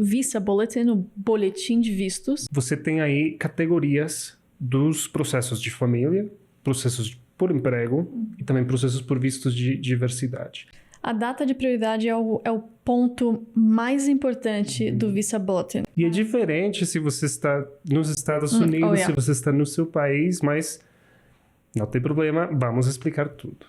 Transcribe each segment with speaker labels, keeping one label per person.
Speaker 1: Visa Bulletin, o boletim de vistos.
Speaker 2: Você tem aí categorias dos processos de família, processos por emprego e também processos por vistos de diversidade.
Speaker 1: A data de prioridade é o ponto mais importante do Visa Bulletin.
Speaker 2: E é diferente se você está nos Estados Unidos, se você está no seu país, mas não tem problema, vamos explicar tudo.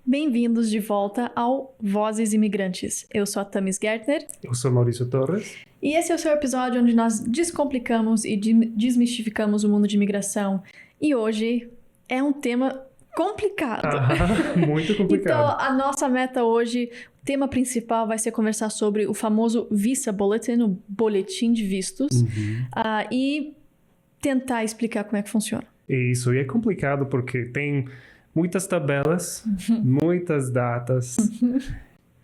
Speaker 1: Bem-vindos de volta ao Vozes Imigrantes. Eu sou a Thamis Gertner.
Speaker 2: Eu sou Maurício Torres.
Speaker 1: E esse é o seu episódio onde nós descomplicamos e desmistificamos o mundo de imigração. E hoje é um tema complicado.
Speaker 2: Muito complicado.
Speaker 1: Então, a nossa meta hoje, o tema principal vai ser conversar sobre o famoso Visa Bulletin, o boletim de vistos, e tentar explicar como é que funciona.
Speaker 2: Isso, e é complicado porque tem muitas tabelas, muitas datas.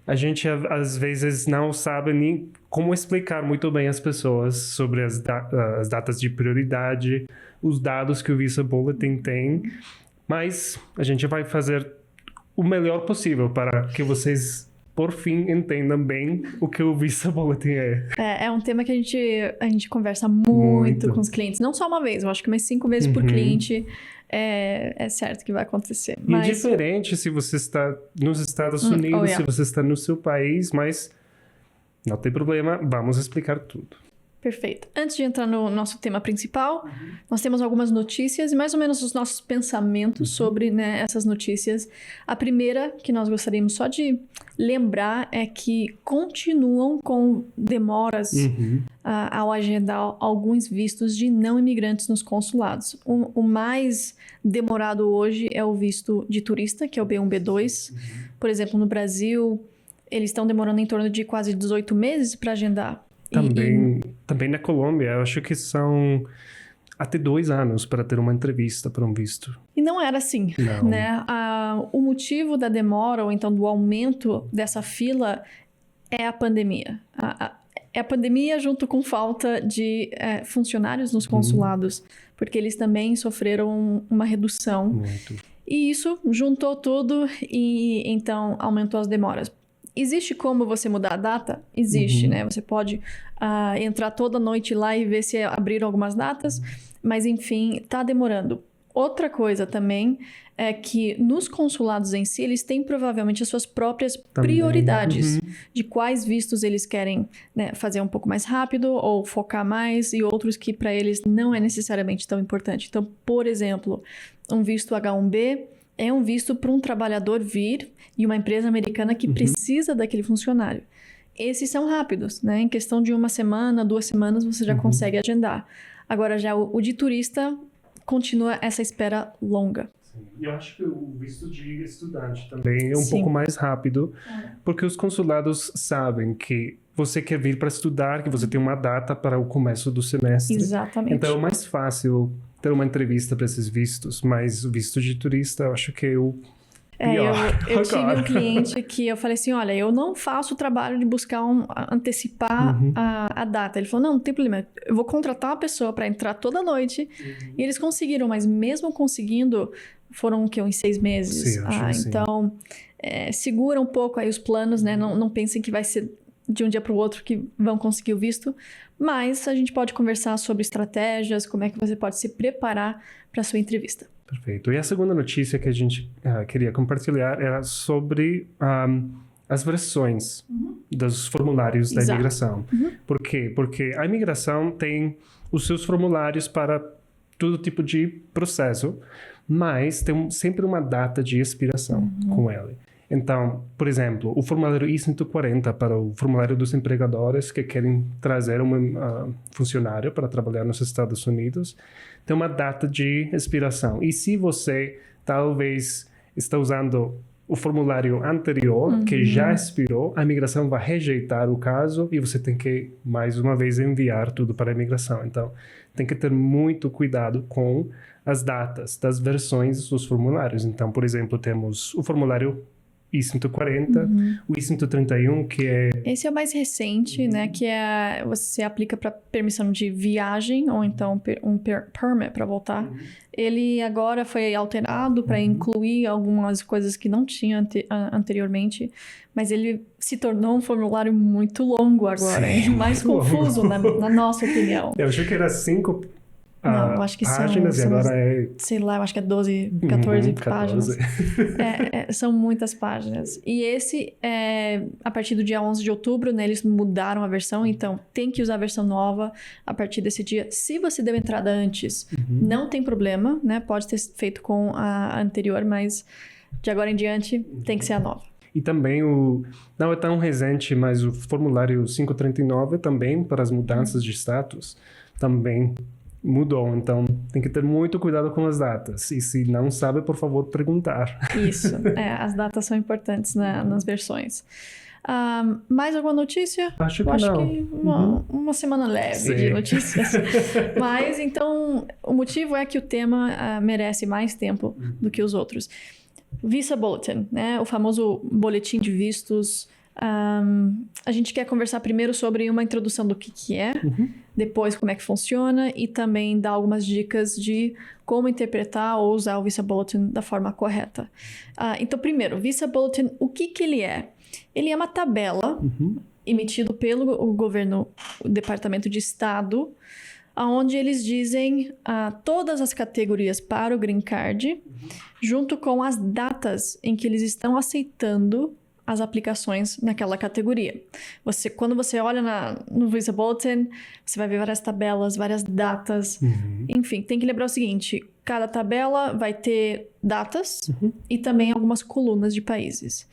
Speaker 2: A gente, às vezes, não sabe nem como explicar muito bem às pessoas sobre as datas de prioridade, os dados que o Visa Bulletin tem. Mas a gente vai fazer o melhor possível para que vocês, por fim, entendam bem o que o Visa Bulletin é.
Speaker 1: É um tema que a gente conversa muito com os clientes. Não só uma vez, eu acho que umas 5 vezes por cliente. É certo que vai acontecer.
Speaker 2: E é diferente se você está nos Estados Unidos, se você está no seu país, mas não tem problema, vamos explicar tudo.
Speaker 1: Perfeito. Antes de entrar no nosso tema principal, nós temos algumas notícias e mais ou menos os nossos pensamentos sobre, né, essas notícias. A primeira que nós gostaríamos só de lembrar é que continuam com demoras ao agendar alguns vistos de não imigrantes nos consulados. O mais demorado hoje é o visto de turista, que é o B1, B2. Por exemplo, no Brasil, eles estão demorando em torno de quase 18 meses para agendar.
Speaker 2: Também na Colômbia, eu acho que são até 2 anos para ter uma entrevista para um visto.
Speaker 1: E não era assim, né? O motivo da demora, ou então do aumento dessa fila, é a pandemia. É a pandemia junto com falta de funcionários nos consulados, porque eles também sofreram uma redução.
Speaker 2: Muito.
Speaker 1: E isso juntou tudo e então aumentou as demoras. Existe como você mudar a data? Existe, né? Você pode entrar toda noite lá e ver se abriram algumas datas, mas enfim, tá demorando. Outra coisa também é que nos consulados em si, eles têm provavelmente as suas próprias prioridades de quais vistos eles querem, né, fazer um pouco mais rápido ou focar mais, e outros que para eles não é necessariamente tão importante. Então, por exemplo, um visto H1B é um visto para um trabalhador vir e uma empresa americana que precisa daquele funcionário. Esses são rápidos, né? Em questão de 1 semana, 2 semanas, você já consegue agendar. Agora, já o de turista continua essa espera longa.
Speaker 2: Sim. E eu acho que o visto de estudante também é um pouco mais rápido, porque os consulados sabem que você quer vir para estudar, que você tem uma data para o começo do semestre.
Speaker 1: Exatamente.
Speaker 2: Então é mais fácil ter uma entrevista para esses vistos, mas o visto de turista eu acho que é o pior.
Speaker 1: Eu tive um cliente que eu falei assim, olha, eu não faço o trabalho de buscar antecipar a data. Ele falou, não tem problema, eu vou contratar uma pessoa para entrar toda noite. E eles conseguiram, mas mesmo conseguindo, foram o quê? Uns 6 meses.
Speaker 2: Sim,
Speaker 1: então, segura um pouco aí os planos, né? Não pensem que vai ser de um dia para o outro que vão conseguir o visto, mas a gente pode conversar sobre estratégias, como é que você pode se preparar para a sua entrevista.
Speaker 2: Perfeito. E a segunda notícia que a gente queria compartilhar era sobre as versões dos formulários da imigração. Por quê? Porque a imigração tem os seus formulários para todo tipo de processo, mas tem sempre uma data de expiração com ele. Então, por exemplo, o formulário I-140 para o formulário dos empregadores que querem trazer um funcionário para trabalhar nos Estados Unidos, tem uma data de expiração. E se você talvez está usando o formulário anterior, que já expirou, a imigração vai rejeitar o caso e você tem que, mais uma vez, enviar tudo para a imigração. Então, tem que ter muito cuidado com as datas das versões dos formulários. Então, por exemplo, temos o formulário I-140, o I-131, que é...
Speaker 1: Esse é o mais recente, né? Que você aplica para permissão de viagem ou então um permit para voltar. Ele agora foi alterado para incluir algumas coisas que não tinha anteriormente, mas ele se tornou um formulário muito longo agora,
Speaker 2: Sim,
Speaker 1: mais confuso, na nossa opinião.
Speaker 2: Eu achei que era 5
Speaker 1: Não, acho que
Speaker 2: páginas
Speaker 1: são,
Speaker 2: e agora é...
Speaker 1: sei lá, eu acho que é 12, 14 páginas. São muitas páginas. E esse, a partir do dia 11 de outubro, né, eles mudaram a versão, então tem que usar a versão nova a partir desse dia. Se você deu entrada antes, não tem problema, né? Pode ter feito com a anterior, mas de agora em diante tem que ser a nova.
Speaker 2: E também não é tão recente, mas o formulário 539 também, para as mudanças de status, também mudou. Então, tem que ter muito cuidado com as datas. E se não sabe, por favor, perguntar.
Speaker 1: Isso. As datas são importantes nas versões. Mais alguma notícia?
Speaker 2: Acho que
Speaker 1: acho
Speaker 2: não.
Speaker 1: Que uma semana leve de notícias. Mas, então, o motivo é que o tema merece mais tempo do que os outros. Visa Bulletin, né? O famoso boletim de vistos. A gente quer conversar primeiro sobre uma introdução do que é, depois como é que funciona e também dar algumas dicas de como interpretar ou usar o Visa Bulletin da forma correta. Então, primeiro, o Visa Bulletin, o que ele é? Ele é uma tabela emitido pelo governo, o Departamento de Estado, onde eles dizem todas as categorias para o Green Card, junto com as datas em que eles estão aceitando as aplicações naquela categoria. Quando você olha no Visa Bulletin, você vai ver várias tabelas, várias datas. Enfim, tem que lembrar o seguinte, cada tabela vai ter datas e também algumas colunas de países.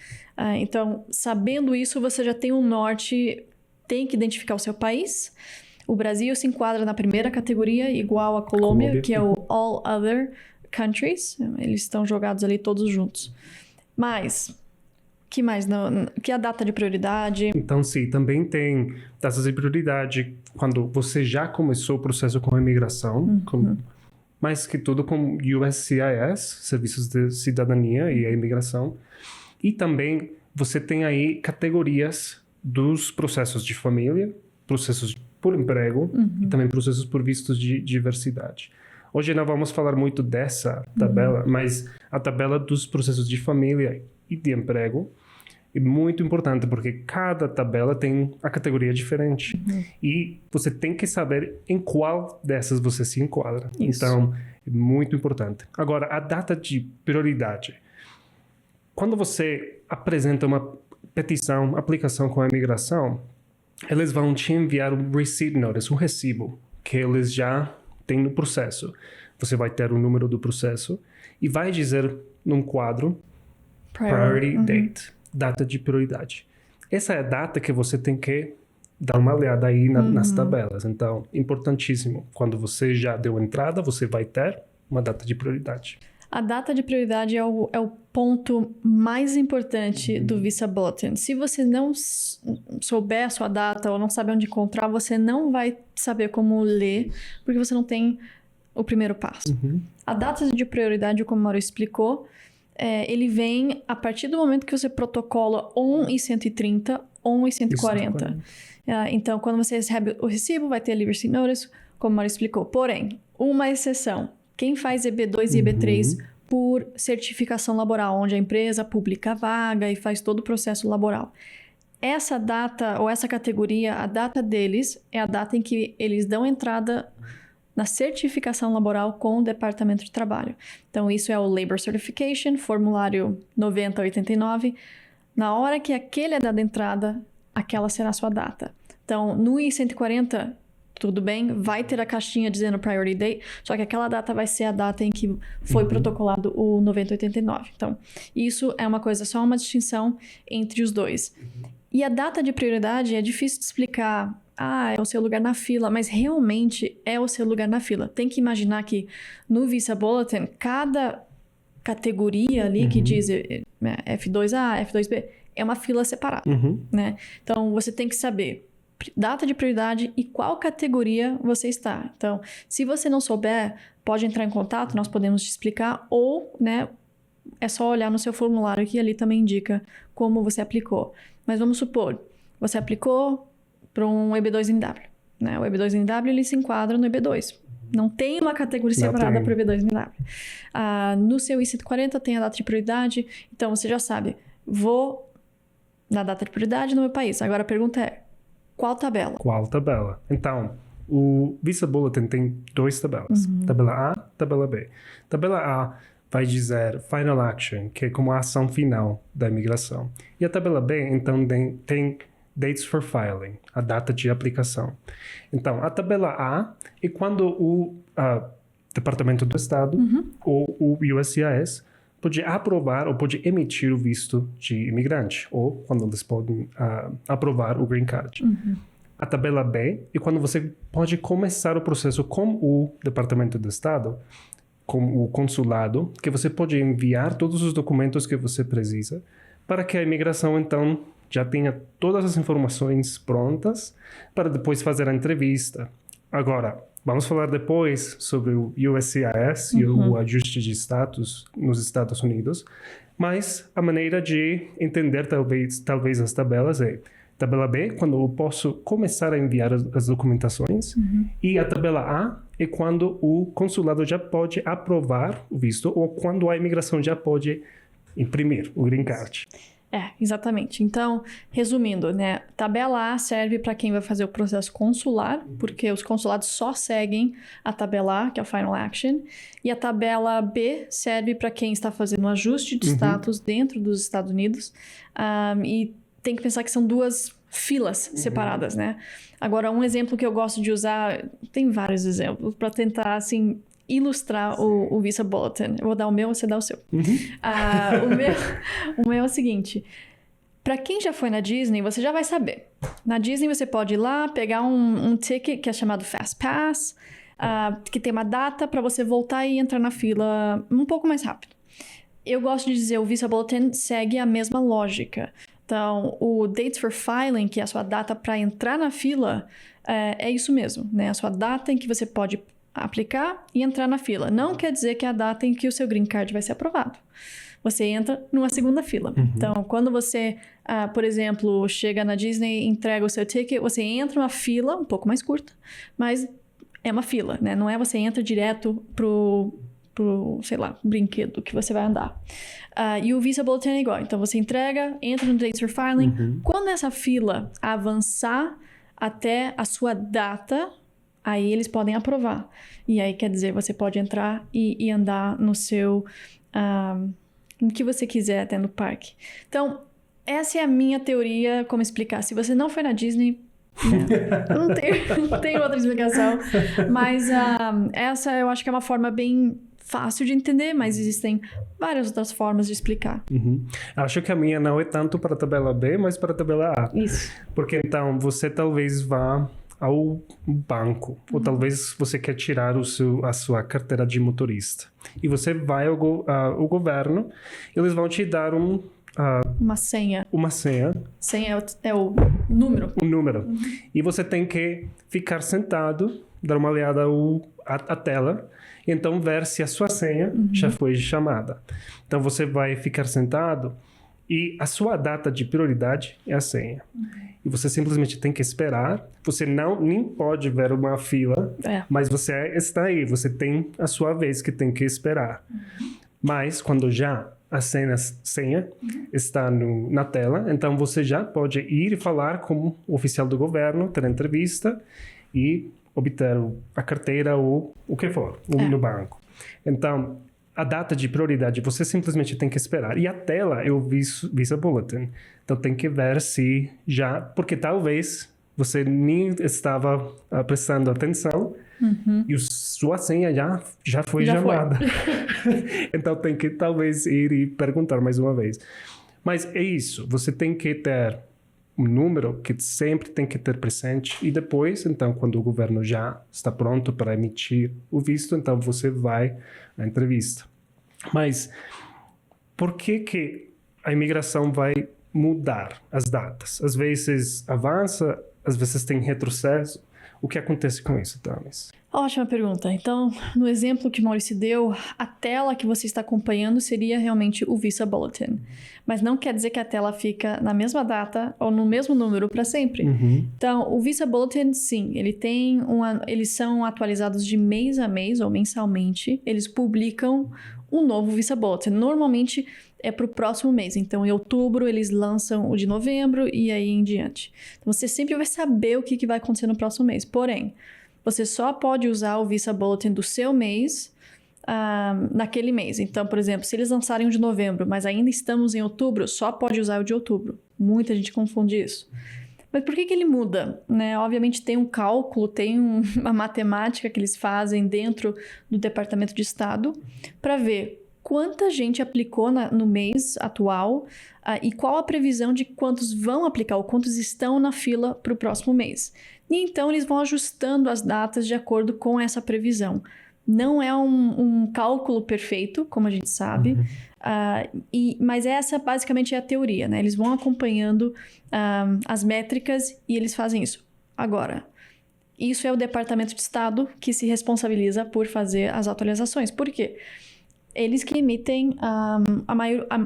Speaker 1: Então, sabendo isso, você já tem um norte, tem que identificar o seu país. O Brasil se enquadra na primeira categoria, igual a Colômbia, que é o All Other Countries. Eles estão jogados ali todos juntos. Mas, que mais? Que é a data de prioridade?
Speaker 2: Então, sim, também tem datas de prioridade quando você já começou o processo com a imigração, mais que tudo com USCIS, Serviços de Cidadania e a Imigração. E também você tem aí categorias dos processos de família, processos por emprego e também processos por vistos de diversidade. Hoje não vamos falar muito dessa tabela, mas a tabela dos processos de família e de emprego é muito importante, porque cada tabela tem a categoria diferente. E você tem que saber em qual dessas você se enquadra.
Speaker 1: Isso.
Speaker 2: Então, é muito importante. Agora, a data de prioridade. Quando você apresenta uma petição, aplicação com a imigração, eles vão te enviar um receipt notice, um recibo, que eles já têm no processo. Você vai ter o número do processo e vai dizer num quadro Priority Date, data de prioridade. Essa é a data que você tem que dar uma olhada aí nas tabelas. Então, importantíssimo. Quando você já deu entrada, você vai ter uma data de prioridade.
Speaker 1: A data de prioridade é o ponto mais importante do Visa Bulletin. Se você não souber a sua data ou não sabe onde encontrar, você não vai saber como ler, porque você não tem o primeiro passo. A data de prioridade, como o Mauro explicou, ele vem a partir do momento que você protocola ou em 130 ou em 140. Então, quando você recebe o recibo, vai ter a Liberty Notice, como o Mauro explicou. Porém, uma exceção. Quem faz EB2 e EB3 por certificação laboral, onde a empresa publica a vaga e faz todo o processo laboral. Essa data ou essa categoria, a data deles é a data em que eles dão entrada na certificação laboral com o Departamento de Trabalho. Então, isso é o Labor Certification, formulário 9089. Na hora que aquele é dado entrada, aquela será a sua data. Então, no I-140... tudo bem, vai ter a caixinha dizendo Priority Date, só que aquela data vai ser a data em que foi protocolado o 9089. Então, isso é uma coisa, só uma distinção entre os dois. E a data de prioridade é difícil de explicar. É o seu lugar na fila, mas realmente é o seu lugar na fila. Tem que imaginar que no Visa Bulletin, cada categoria ali que diz F2A, F2B, é uma fila separada, né? Então, você tem que saber data de prioridade e qual categoria você está. Então, se você não souber, pode entrar em contato, nós podemos te explicar ou, né, é só olhar no seu formulário que ali também indica como você aplicou. Mas vamos supor, você aplicou para um EB2NW, né? O EB2NW, ele se enquadra no EB2. Não tem uma categoria separada para o EB2NW. No seu I-140 tem a data de prioridade, então você já sabe, vou na data de prioridade no meu país. Agora a pergunta é, qual tabela?
Speaker 2: Qual tabela? Então, o Visa Bulletin tem 2 tabelas. Tabela A, tabela B. Tabela A vai dizer Final Action, que é como a ação final da imigração. E a tabela B, então, tem Dates for Filing, a data de aplicação. Então, a tabela A é quando o Departamento do Estado ou o USCIS pode aprovar ou pode emitir o visto de imigrante, ou quando eles podem aprovar o Green Card. A tabela B é quando você pode começar o processo com o Departamento do Estado, com o consulado, que você pode enviar todos os documentos que você precisa para que a imigração, então, já tenha todas as informações prontas para depois fazer a entrevista. Agora, vamos falar depois sobre o USCIS e o ajuste de status nos Estados Unidos, mas a maneira de entender talvez as tabelas é tabela B, quando eu posso começar a enviar as documentações, e a tabela A é quando o consulado já pode aprovar o visto ou quando a imigração já pode imprimir o Green Card.
Speaker 1: Exatamente. Então, resumindo, né? Tabela A serve para quem vai fazer o processo consular, porque os consulados só seguem a tabela A, que é o Final Action, e a tabela B serve para quem está fazendo um ajuste de status dentro dos Estados Unidos, e tem que pensar que são 2 filas separadas, né? Agora, um exemplo que eu gosto de usar, tem vários exemplos, para tentar, assim, ilustrar o Visa Bulletin. Eu vou dar o meu, você dá o seu. O meu é o seguinte. Para quem já foi na Disney, você já vai saber. Na Disney, você pode ir lá, pegar um ticket que é chamado Fast Pass, que tem uma data para você voltar e entrar na fila um pouco mais rápido. Eu gosto de dizer, o Visa Bulletin segue a mesma lógica. Então, o Dates for Filing, que é a sua data para entrar na fila, é isso mesmo, né? A sua data em que você pode aplicar e entrar na fila. Não quer dizer que é a data em que o seu Green Card vai ser aprovado. Você entra numa segunda fila. Então, quando você, por exemplo, chega na Disney, entrega o seu ticket, você entra numa fila um pouco mais curta, mas é uma fila, né? Não é você entra direto pro sei lá, brinquedo que você vai andar. E o Visa Bulletin é igual. Então, você entrega, entra no Dates for Filing. Quando essa fila avançar até a sua data, aí eles podem aprovar. E aí, quer dizer, você pode entrar e andar no seu... no que você quiser até no parque. Então, essa é a minha teoria, como explicar. Se você não foi na Disney... não tem outra explicação. Mas essa eu acho que é uma forma bem fácil de entender, mas existem várias outras formas de explicar.
Speaker 2: Acho que a minha não é tanto para a tabela B, mas para a tabela A.
Speaker 1: Isso.
Speaker 2: Porque então você talvez vá ao banco, ou talvez você quer tirar a sua carteira de motorista. E você vai ao governo, eles vão te dar
Speaker 1: uma senha.
Speaker 2: Uma senha.
Speaker 1: Senha é o número.
Speaker 2: O número. E você tem que ficar sentado, dar uma olhada à tela, e então ver se a sua senha já foi chamada. Então você vai ficar sentado e a sua data de prioridade é a senha. E você simplesmente tem que esperar. Você nem pode ver uma fila, mas você está aí. Você tem a sua vez que tem que esperar. Mas quando já a senha está na tela, então você já pode ir e falar com o oficial do governo, ter entrevista e obter a carteira ou o que for no banco. Então, a data de prioridade, você simplesmente tem que esperar. E a tela é o Visa Bulletin. Então, tem que ver se já... Porque talvez você nem estava prestando atenção e sua senha já foi chamada. Então, tem que talvez ir e perguntar mais uma vez. Mas é isso. Você tem que ter um número que sempre tem que ter presente. E depois, então, quando o governo já está pronto para emitir o visto, então você vai à entrevista. Mas por que a imigração vai mudar as datas? Às vezes avança, às vezes tem retrocesso. O que acontece com isso, Thames?
Speaker 1: Ótima pergunta. Então, no exemplo que o Maurício deu, a tela que você está acompanhando seria realmente o Visa Bulletin. Mas não quer dizer que a tela fica na mesma data ou no mesmo número para sempre. Então, o Visa Bulletin, sim, eles são atualizados de mês a mês ou mensalmente. Eles publicam um novo Visa Bulletin. Normalmente é para o próximo mês. Então, em outubro, eles lançam o de novembro e aí em diante. Então, você sempre vai saber o que vai acontecer no próximo mês. Porém, você só pode usar o Visa Bulletin do seu mês naquele mês. Então, por exemplo, se eles lançarem o de novembro, mas ainda estamos em outubro, só pode usar o de outubro. Muita gente confunde isso. Mas por que ele muda? Né? Obviamente tem um cálculo, tem uma matemática que eles fazem dentro do Departamento de Estado para ver quanta gente aplicou no mês atual e qual a previsão de quantos vão aplicar ou quantos estão na fila para o próximo mês. E então eles vão ajustando as datas de acordo com essa previsão. Não é um cálculo perfeito, como a gente sabe, mas essa basicamente é a teoria, né? Eles vão acompanhando as métricas e eles fazem isso. Agora, isso é o Departamento de Estado que se responsabiliza por fazer as atualizações. Por quê? Eles que emitem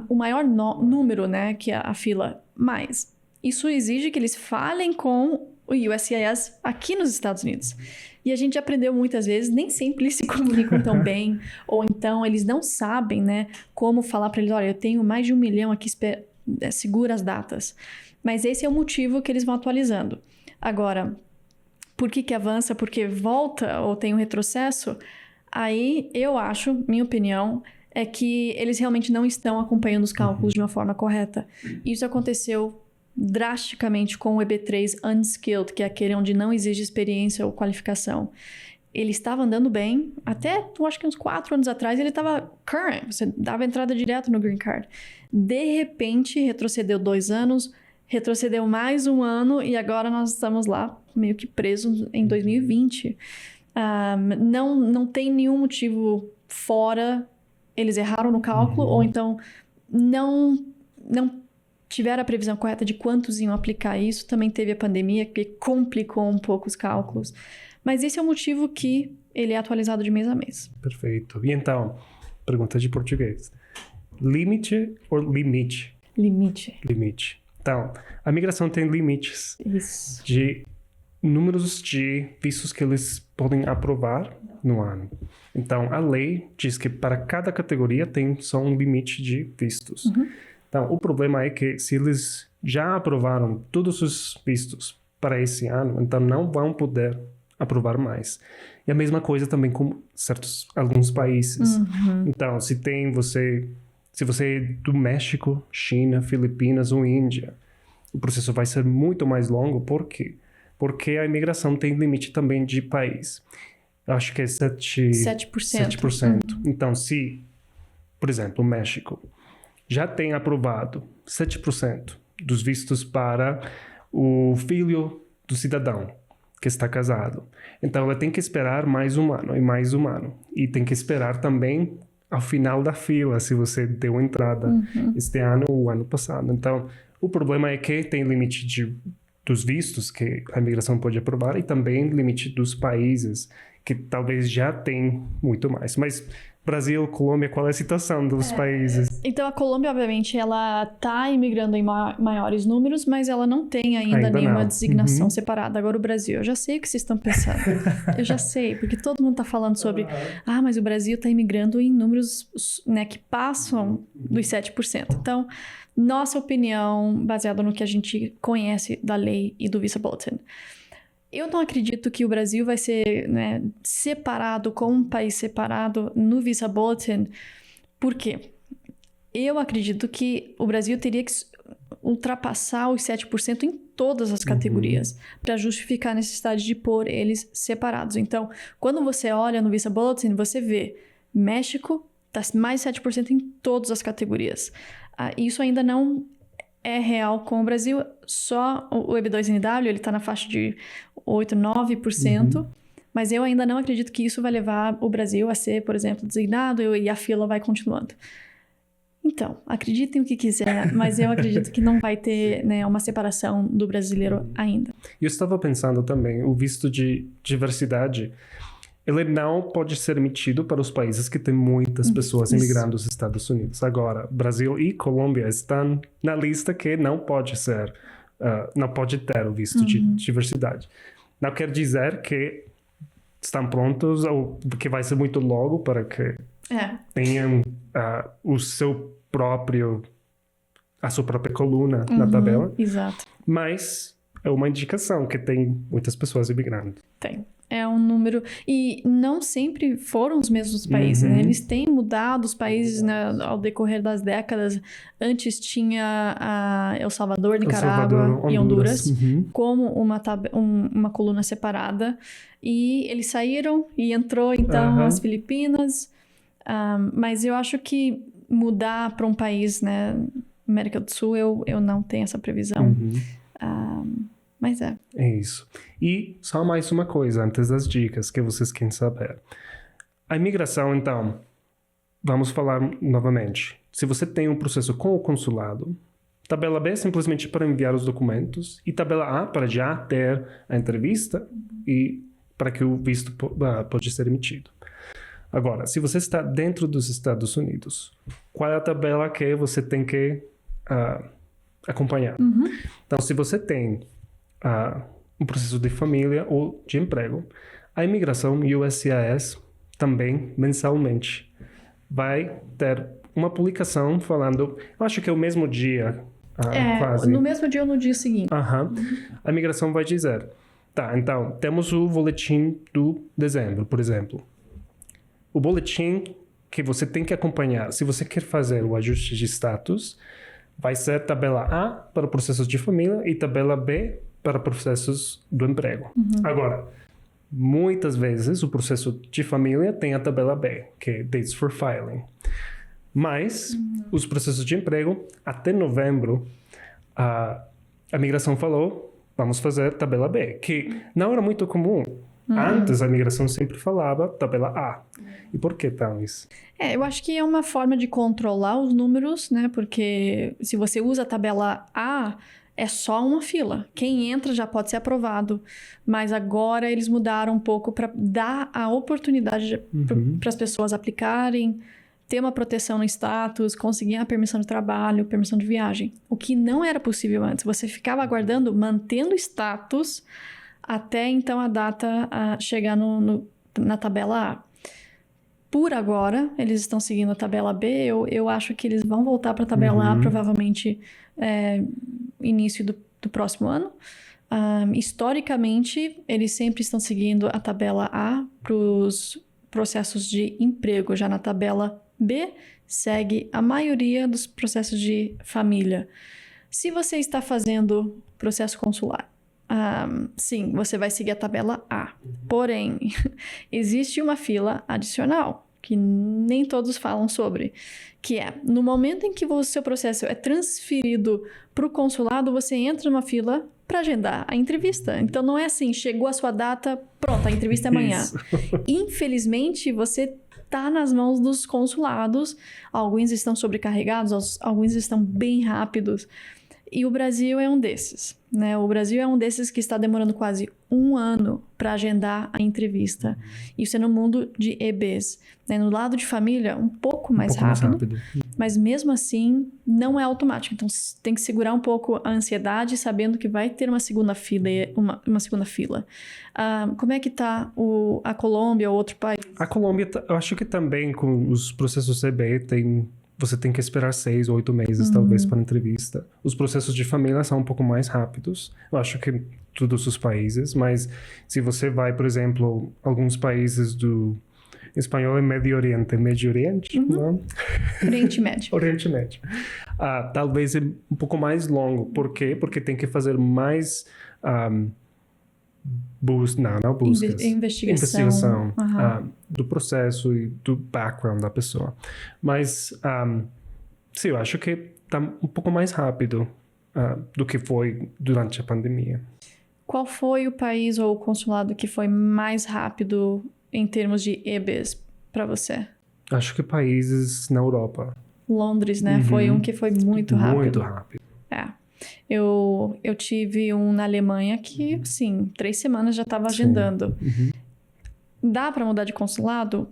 Speaker 1: o maior número, né, que é a fila mais. Isso exige que eles falem com o USCIS aqui nos Estados Unidos. E a gente aprendeu muitas vezes, nem sempre eles se comunicam tão bem, ou então eles não sabem, né, como falar para eles, olha, eu tenho mais de 1 milhão aqui, segura as datas. Mas esse é o motivo que eles vão atualizando. Agora, por que avança? Porque volta ou tem um retrocesso? Aí, eu acho, minha opinião, é que eles realmente não estão acompanhando os cálculos de uma forma correta. Isso aconteceu drasticamente com o EB3 Unskilled, que é aquele onde não exige experiência ou qualificação. Ele estava andando bem, até, eu acho que uns 4 anos atrás, ele estava current, você dava entrada direto no Green Card. De repente, retrocedeu 2 anos, retrocedeu mais 1 ano, e agora nós estamos lá, meio que presos em 2020. Não tem nenhum motivo fora, eles erraram no cálculo, ou então não tiveram a previsão correta de quantos iam aplicar isso. Também teve a pandemia, que complicou um pouco os cálculos. Mas esse é o motivo que ele é atualizado de mês a mês.
Speaker 2: Perfeito. E então, pergunta de português. Limite ou limite?
Speaker 1: Limite.
Speaker 2: Limite. Então, a migração tem limites.
Speaker 1: Isso.
Speaker 2: De números de vistos que eles podem aprovar no ano. Então, a lei diz que para cada categoria tem só um limite de vistos. Então, o problema é que se eles já aprovaram todos os vistos para esse ano, então não vão poder aprovar mais. E a mesma coisa também com alguns países. Então, se você é do México, China, Filipinas ou Índia, o processo vai ser muito mais longo. Por quê? Porque a imigração tem limite também de país. Eu acho que é 7%. Então, se, por exemplo, o México já tem aprovado 7% dos vistos para o filho do cidadão que está casado. Então, ela tem que esperar mais 1 ano e mais 1 ano. E tem que esperar também ao final da fila, se você deu entrada este ano ou o ano passado. Então, o problema é que tem limite dos vistos que a imigração pode aprovar e também limite dos países que talvez já tem muito mais. Mas Brasil, Colômbia, qual é a situação dos países?
Speaker 1: Então, a Colômbia, obviamente, ela está imigrando em maiores números, mas ela não tem ainda nenhuma designação separada. Agora, o Brasil, eu já sei o que vocês estão pensando. Eu já sei, porque todo mundo está falando sobre mas o Brasil está imigrando em números, né, que passam dos 7%. Então, nossa opinião, baseada no que a gente conhece da lei e do Visa Bulletin. Eu não acredito que o Brasil vai ser, né, separado como um país separado no Visa Bulletin. Por quê? Eu acredito que o Brasil teria que ultrapassar os 7% em todas as categorias para justificar a necessidade de pôr eles separados. Então, quando você olha no Visa Bulletin, você vê México está mais 7% em todas as categorias. Isso ainda não é real com o Brasil. Só o EB2NW, ele está na faixa de 8%, 9%, mas eu ainda não acredito que isso vai levar o Brasil a ser, por exemplo, designado e a fila vai continuando. Então, acreditem o que quiser, mas eu acredito que não vai ter, né, uma separação do brasileiro ainda.
Speaker 2: Eu estava pensando também, o visto de diversidade ele não pode ser emitido para os países que têm muitas pessoas imigrando dos Estados Unidos. Agora, Brasil e Colômbia estão na lista que não pode ser, não pode ter o visto de diversidade. Não quer dizer que estão prontos ou que vai ser muito logo para que tenham a sua própria coluna na tabela.
Speaker 1: Exato.
Speaker 2: Mas é uma indicação que tem muitas pessoas imigrando.
Speaker 1: Tem. É um número... E não sempre foram os mesmos países, né? Eles têm mudado os países, né, ao decorrer das décadas. Antes tinha El Salvador, Nicarágua e Honduras como uma coluna separada. E eles saíram e entrou, então, as Filipinas. Mas eu acho que mudar para um país, né, América do Sul, eu não tenho essa previsão. Mas é
Speaker 2: isso. E só mais uma coisa antes das dicas que vocês querem saber. A imigração, então, vamos falar novamente. Se você tem um processo com o consulado, tabela B é simplesmente para enviar os documentos e tabela A para já ter a entrevista e para que o visto pode ser emitido. Agora, se você está dentro dos Estados Unidos, qual é a tabela que você tem que acompanhar? Então, se você tem um processo de família ou de emprego, a imigração USCIS também mensalmente vai ter uma publicação falando, eu acho que é o mesmo dia, quase.
Speaker 1: No mesmo dia ou no dia seguinte.
Speaker 2: A imigração vai dizer, tá, então temos o boletim do dezembro, por exemplo. O boletim que você tem que acompanhar, se você quer fazer o ajuste de status, vai ser tabela A para processos de família e tabela B para processos do emprego. Agora, muitas vezes o processo de família tem a tabela B, que é Dates for Filing. Mas os processos de emprego, até novembro, a migração falou, vamos fazer tabela B, que não era muito comum. Antes, a migração sempre falava tabela A. E por que tal isso?
Speaker 1: Eu acho que é uma forma de controlar os números, né? Porque se você usa a tabela A, é só uma fila. Quem entra já pode ser aprovado. Mas agora eles mudaram um pouco para dar a oportunidade para as pessoas aplicarem, ter uma proteção no status, conseguir a permissão de trabalho, permissão de viagem. O que não era possível antes. Você ficava aguardando, mantendo o status, até então a data chegar na tabela A. Por agora, eles estão seguindo a tabela B. Eu acho que eles vão voltar para a tabela A, provavelmente início do próximo ano. Historicamente, eles sempre estão seguindo a tabela A para os processos de emprego. Já na tabela B, segue a maioria dos processos de família. Se você está fazendo processo consular, sim, você vai seguir a tabela A. Porém, existe uma fila adicional, que nem todos falam sobre, que é, no momento em que o seu processo é transferido para o consulado, você entra numa fila para agendar a entrevista. Então, não é assim, chegou a sua data, pronto, a entrevista é amanhã. Infelizmente, você está nas mãos dos consulados, alguns estão sobrecarregados, alguns estão bem rápidos. E o Brasil é um desses, né? O Brasil é um desses que está demorando quase 1 ano para agendar a entrevista. Isso é no mundo de EBs. Né? No lado de família, um pouco mais rápido. Mas mesmo assim, não é automático. Então, tem que segurar um pouco a ansiedade, sabendo que vai ter uma segunda fila. Como é que está a Colômbia ou outro país?
Speaker 2: A Colômbia, eu acho que também com os processos EB você tem que esperar 6 ou 8 meses, talvez, para a entrevista. Os processos de família são um pouco mais rápidos. Eu acho que todos os países, mas se você vai, por exemplo, alguns países do espanhol é Médio Oriente, não?
Speaker 1: Oriente Médio.
Speaker 2: Oriente Médio. Talvez é um pouco mais longo. Por quê? Porque tem que fazer mais buscas. Investigação do processo e do background da pessoa. Mas, sim, eu acho que está um pouco mais rápido do que foi durante a pandemia.
Speaker 1: Qual foi o país ou o consulado que foi mais rápido em termos de EBs para você?
Speaker 2: Acho que países na Europa.
Speaker 1: Londres, né? Foi um que foi muito rápido.
Speaker 2: Muito rápido.
Speaker 1: Eu tive um na Alemanha que, sim, 3 semanas já estava agendando. Dá para mudar de consulado?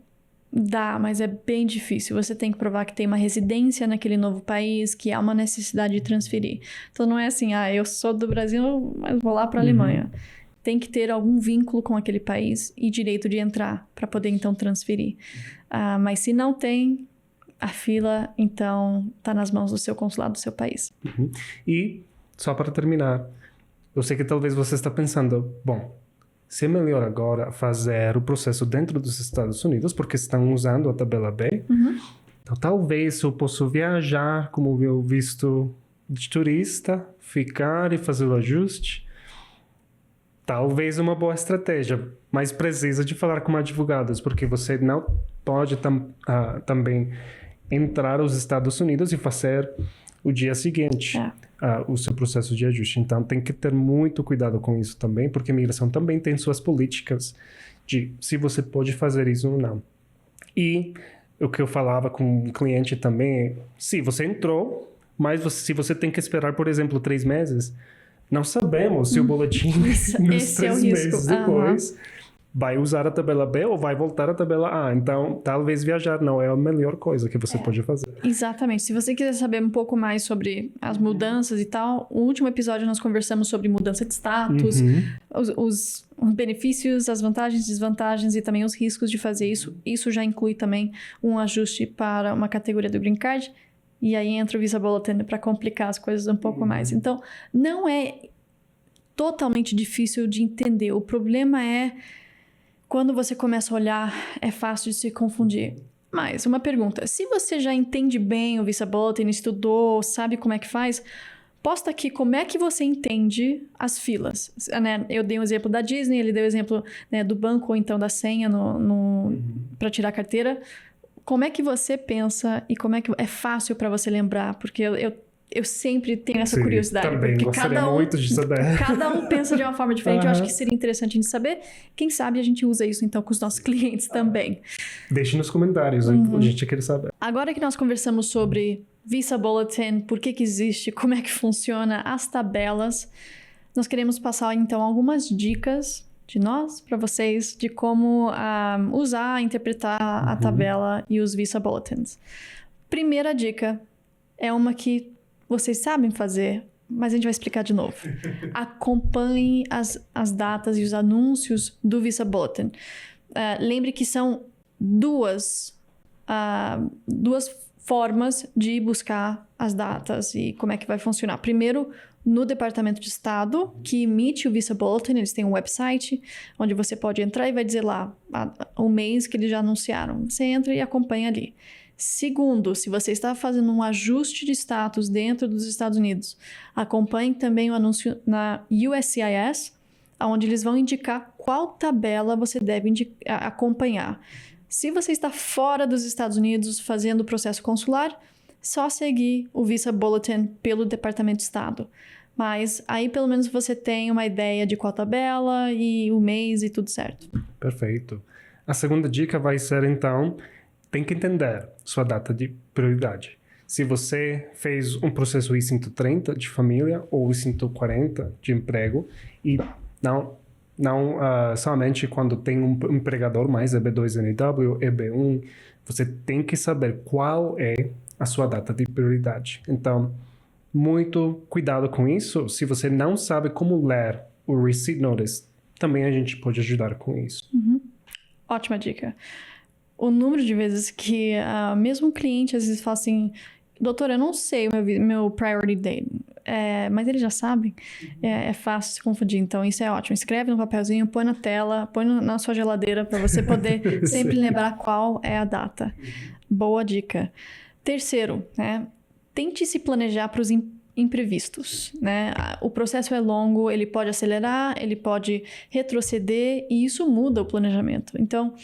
Speaker 1: Dá, mas é bem difícil. Você tem que provar que tem uma residência naquele novo país, que há uma necessidade de transferir. Então não é assim, eu sou do Brasil, mas vou lá para a Alemanha. Tem que ter algum vínculo com aquele país e direito de entrar para poder então transferir. Mas se não tem, a fila então está nas mãos do seu consulado do seu país.
Speaker 2: E só para terminar, eu sei que talvez você está pensando, bom, se é melhor agora fazer o processo dentro dos Estados Unidos, porque estão usando a tabela B. Então, talvez eu possa viajar como meu visto de turista, ficar e fazer o ajuste. Talvez uma boa estratégia, mas precisa de falar com advogados, porque você não pode também entrar aos Estados Unidos e fazer o dia seguinte o seu processo de ajuste. Então, tem que ter muito cuidado com isso também, porque a imigração também tem suas políticas de se você pode fazer isso ou não. E o que eu falava com um cliente também é, se você entrou, mas se você tem que esperar, por exemplo, 3 meses, não sabemos se o boletim nos 3 meses depois vai usar a tabela B ou vai voltar à tabela A. Então, talvez viajar não é a melhor coisa que você pode fazer.
Speaker 1: Exatamente. Se você quiser saber um pouco mais sobre as mudanças e tal, no último episódio nós conversamos sobre mudança de status, os benefícios, as vantagens, desvantagens e também os riscos de fazer isso. Isso já inclui também um ajuste para uma categoria do Green Card. E aí entra o Visa Bulletin para complicar as coisas um pouco mais. Então, não é totalmente difícil de entender. O problema é quando você começa a olhar, é fácil de se confundir. Mas, uma pergunta. Se você já entende bem o Visa Bulletin, estudou, sabe como é que faz, posta aqui como é que você entende as filas. Né? Eu dei um exemplo da Disney, ele deu o exemplo, né, do banco ou então da senha para tirar a carteira. Como é que você pensa e como é que é fácil para você lembrar? Porque eu sempre tenho essa curiosidade.
Speaker 2: Também
Speaker 1: porque
Speaker 2: gostaria muito de saber.
Speaker 1: Cada um pensa de uma forma diferente. Eu acho que seria interessante a gente saber. Quem sabe a gente usa isso então com os nossos clientes também.
Speaker 2: Deixe nos comentários, a gente quer saber.
Speaker 1: Agora que nós conversamos sobre Visa Bulletin, por que existe, como é que funciona, as tabelas, nós queremos passar então algumas dicas de nós para vocês de como usar, interpretar a tabela e os Visa Bulletins. Primeira dica é uma que vocês sabem fazer, mas a gente vai explicar de novo. Acompanhe as datas e os anúncios do Visa Bulletin. Lembre que são duas formas de buscar as datas e como é que vai funcionar. Primeiro, no Departamento de Estado, que emite o Visa Bulletin, eles têm um website onde você pode entrar e vai dizer lá o mês que eles já anunciaram. Você entra e acompanha ali. Segundo, se você está fazendo um ajuste de status dentro dos Estados Unidos, acompanhe também o anúncio na USCIS, onde eles vão indicar qual tabela você deve acompanhar. Se você está fora dos Estados Unidos fazendo o processo consular, só seguir o Visa Bulletin pelo Departamento de Estado. Mas aí pelo menos você tem uma ideia de qual tabela e o mês e tudo certo.
Speaker 2: Perfeito. A segunda dica vai ser então, tem que entender sua data de prioridade. Se você fez um processo I-130 de família ou I-140 de emprego e não somente quando tem um empregador mais EB2NW, EB1, você tem que saber qual é a sua data de prioridade. Então, muito cuidado com isso. Se você não sabe como ler o Receipt Notice, também a gente pode ajudar com isso.
Speaker 1: Ótima dica. O número de vezes que mesmo o cliente às vezes fala assim, doutor, eu não sei o meu priority date, mas eles já sabem, é fácil se confundir, então isso é ótimo. Escreve no papelzinho, põe na tela, põe na sua geladeira para você poder sempre lembrar qual é a data. Boa dica. Terceiro, né? Tente se planejar para os imprevistos, né? O processo é longo, ele pode acelerar, ele pode retroceder e isso muda o planejamento. Então,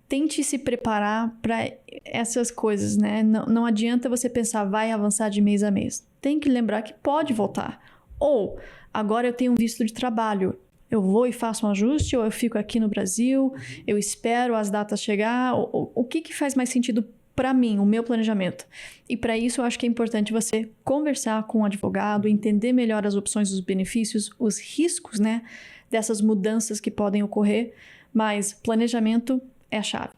Speaker 1: tente se preparar para essas coisas, né? Não adianta você pensar, vai avançar de mês a mês. Tem que lembrar que pode voltar. Ou, agora eu tenho um visto de trabalho. Eu vou e faço um ajuste ou eu fico aqui no Brasil, eu espero as datas chegar. O que faz mais sentido para mim, o meu planejamento? E para isso eu acho que é importante você conversar com um advogado, entender melhor as opções, os benefícios, os riscos, né, dessas mudanças que podem ocorrer. Mas planejamento é a chave.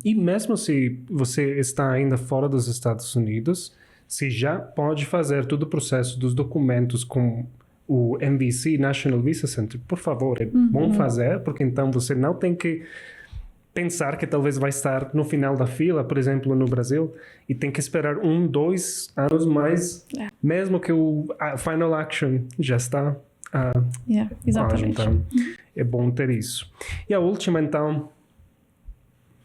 Speaker 2: E mesmo se você está ainda fora dos Estados Unidos, você já pode fazer todo o processo dos documentos com o NVC, National Visa Center. Por favor, é bom fazer, porque então você não tem que pensar que talvez vai estar no final da fila, por exemplo, no Brasil, e tem que esperar 1, 2 anos mais, mesmo que o Final Action já está.
Speaker 1: Exatamente.
Speaker 2: Então, é bom ter isso. E a última, então,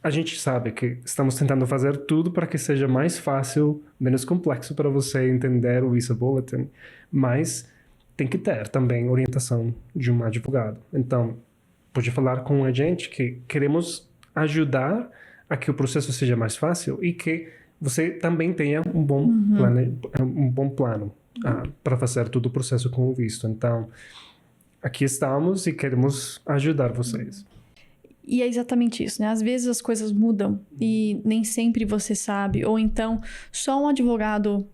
Speaker 2: a gente sabe que estamos tentando fazer tudo para que seja mais fácil, menos complexo para você entender o Visa Bulletin, mas tem que ter também orientação de um advogado. Então, pode falar com a gente que queremos ajudar a que o processo seja mais fácil e que você também tenha um bom plano para fazer todo o processo com o visto. Então, aqui estamos e queremos ajudar vocês.
Speaker 1: E é exatamente isso, né? Às vezes as coisas mudam e nem sempre você sabe. Ou então, só um advogado,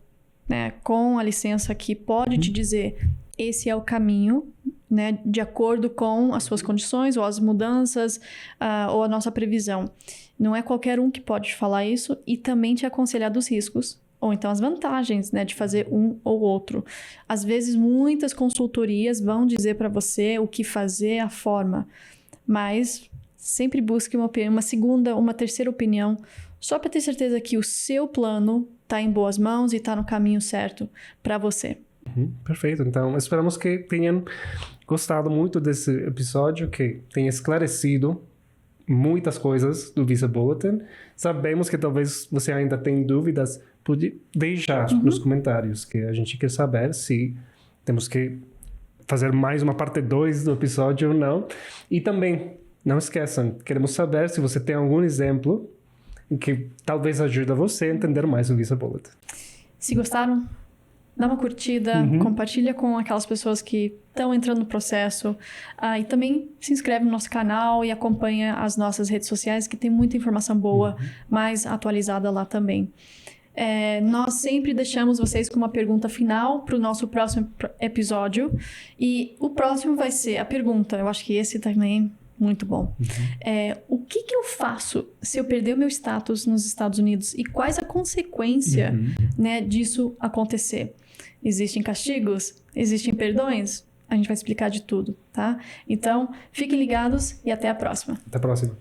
Speaker 1: né, com a licença que pode te dizer esse é o caminho, né, de acordo com as suas condições ou as mudanças ou a nossa previsão. Não é qualquer um que pode falar isso e também te aconselhar dos riscos ou então as vantagens, né, de fazer um ou outro. Às vezes, muitas consultorias vão dizer para você o que fazer, a forma, mas sempre busque uma segunda, uma terceira opinião, só para ter certeza que o seu plano está em boas mãos e está no caminho certo para você.
Speaker 2: Perfeito. Então, esperamos que tenham gostado muito desse episódio, que tenha esclarecido muitas coisas do Visa Bulletin. Sabemos que talvez você ainda tenha dúvidas, pode deixar nos comentários, que a gente quer saber se temos que fazer mais uma parte 2 do episódio ou não. E também, não esqueçam, queremos saber se você tem algum exemplo que talvez ajude você a entender mais o Visa Bulletin.
Speaker 1: Se gostaram, dá uma curtida, compartilha com aquelas pessoas que estão entrando no processo. E também se inscreve no nosso canal e acompanha as nossas redes sociais, que tem muita informação boa, mais atualizada lá também. Nós sempre deixamos vocês com uma pergunta final para o nosso próximo episódio. E o próximo vai ser a pergunta, eu acho que esse também é muito bom. O que eu faço se eu perder o meu status nos Estados Unidos? E quais a consequência, né, disso acontecer? Existem castigos? Existem perdões? A gente vai explicar de tudo, tá? Então, fiquem ligados e até a próxima.
Speaker 2: Até a próxima.